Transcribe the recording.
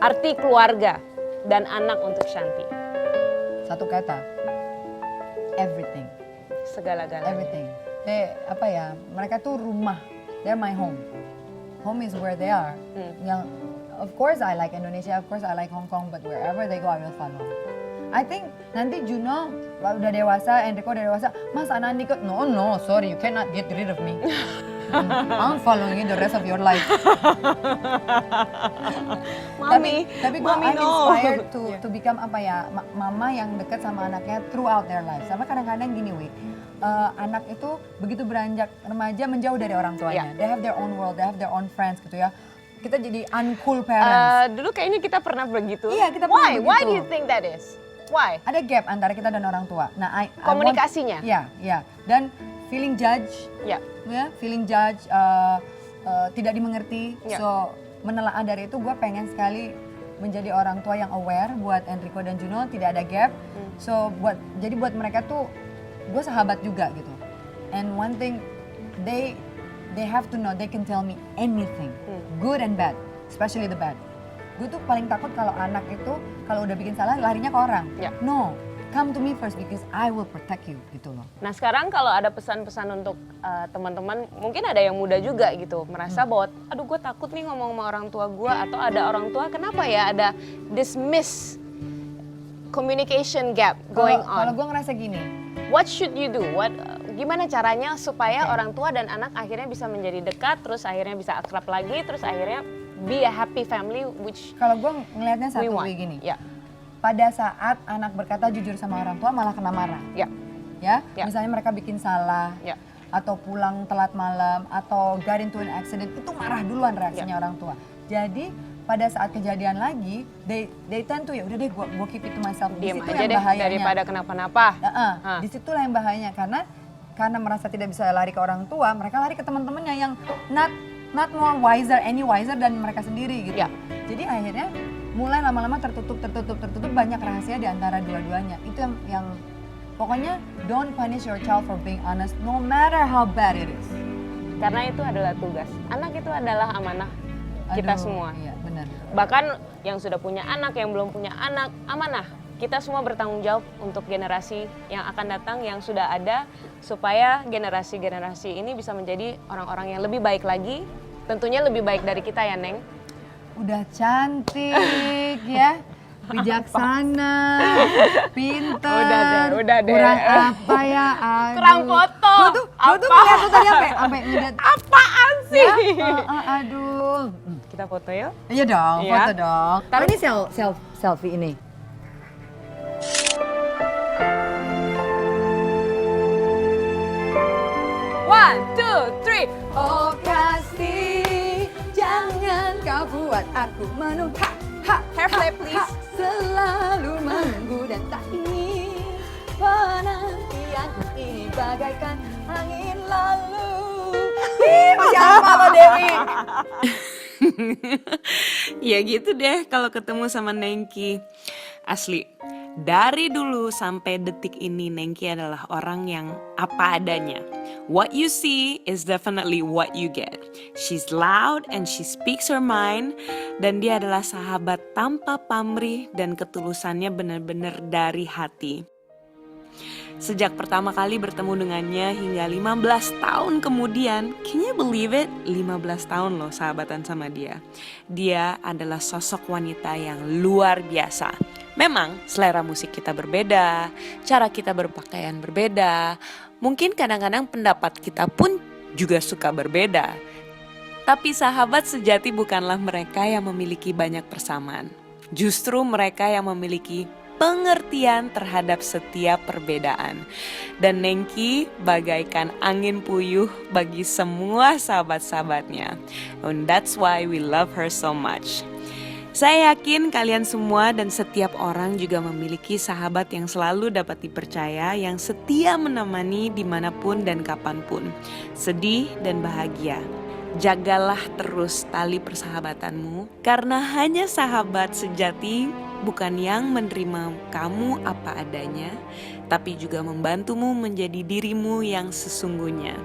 arti keluarga dan anak untuk Shanti? Satu kata, everything. Segala-galanya. Everything. Mereka tuh rumah. They're my home. Home is where they are. Yang, of course I like Indonesia, of course I like Hong Kong, but wherever they go I will follow. I think nanti Juno udah dewasa, Enrico udah dewasa, Mas Anand ikut. No, sorry, you cannot get rid of me. I'm following you the rest of your life. Mami, tapi gue I'm inspired to become mama yang dekat sama anaknya throughout their life. Sama kadang-kadang gini, anak itu begitu beranjak remaja menjauh dari orang tuanya. They have their own world, they have their own friends gitu ya. Kita jadi uncool parents. Dulu kayaknya kita pernah begitu. Iya, kita pernah begitu. Why do you think that is? Why? Ada gap antara kita dan orang tua. Nah, komunikasinya. Iya. Dan feeling judge. Feeling judge, tidak dimengerti. So, menelaah dari itu gue pengen sekali menjadi orang tua yang aware buat Enrico dan Juno, tidak ada gap. So, jadi buat mereka tuh gue sahabat juga gitu. And one thing, they have to know, they can tell me anything, good and bad, especially the bad. Gue tuh paling takut kalau anak itu kalau udah bikin salah larinya ke orang. No, come to me first because I will protect you gitu loh. Nah sekarang kalau ada pesan-pesan untuk teman-teman, mungkin ada yang muda juga gitu, merasa bahwa aduh gue takut nih ngomong sama orang tua gue, atau ada orang tua kenapa ya ada this communication gap going on. Kalau gue ngerasa gini, what should you do? Gimana caranya supaya orang tua dan anak akhirnya bisa menjadi dekat, terus akhirnya bisa akrab lagi, terus akhirnya be a happy family, which kalau gue ngelihatnya satu gini. Pada saat anak berkata jujur sama orang tua malah kena marah. Misalnya mereka bikin salah, atau pulang telat malam, atau got into an accident, itu marah duluan reaksinya orang tua. Jadi pada saat kejadian lagi, they tend to udah deh gue keep it to myself. Diam aja deh daripada kenapa-napa. Disitulah yang bahayanya karena merasa tidak bisa lari ke orang tua, mereka lari ke teman-temannya yang not more wiser, any wiser dan mereka sendiri gitu. Jadi akhirnya mulai lama-lama tertutup banyak rahasia di antara dua-duanya. Itu yang pokoknya don't punish your child for being honest no matter how bad it is. Karena itu adalah tugas. Anak itu adalah amanah kita semua. Iya, benar. Bahkan yang sudah punya anak, yang belum punya anak, amanah. Kita semua bertanggung jawab untuk generasi yang akan datang yang sudah ada, supaya generasi-generasi ini bisa menjadi orang-orang yang lebih baik lagi. Tentunya lebih baik dari kita ya, Neng. Udah cantik ya, bijaksana, pintar, udah deh. Kurang apa ya? Aduh. Kurang foto. Gue tuh ngeliat tuh tadi sampai ngeliat. Apaan sih? Aduh. Kita foto ya? Iya dong, foto dong. Tapi ini selfie ini. One, two, three. Oh kasih, jangan kau buat aku menunggu. Hair flip please. Selalu menunggu dan tak ingin penantianku ini bagaikan angin lalu. Masih apa lo Dewi? Ya gitu deh kalau ketemu sama Nengki. Asli, dari dulu sampai detik ini Nengki adalah orang yang apa adanya. What you see is definitely what you get. She's loud and she speaks her mind. Dan dia adalah sahabat tanpa pamrih dan ketulusannya benar-benar dari hati. Sejak pertama kali bertemu dengannya hingga 15 tahun kemudian, can you believe it? 15 tahun loh sahabatan sama dia. Dia adalah sosok wanita yang luar biasa. Memang selera musik kita berbeda, cara kita berpakaian berbeda, mungkin kadang-kadang pendapat kita pun juga suka berbeda. Tapi sahabat sejati bukanlah mereka yang memiliki banyak persamaan. Justru mereka yang memiliki pengertian terhadap setiap perbedaan. Dan Nengki bagaikan angin puyuh bagi semua sahabat-sahabatnya. And that's why we love her so much. Saya yakin kalian semua dan setiap orang juga memiliki sahabat yang selalu dapat dipercaya, yang setia menemani dimanapun dan kapanpun, sedih dan bahagia. Jagalah terus tali persahabatanmu, karena hanya sahabat sejati bukan yang menerima kamu apa adanya, tapi juga membantumu menjadi dirimu yang sesungguhnya.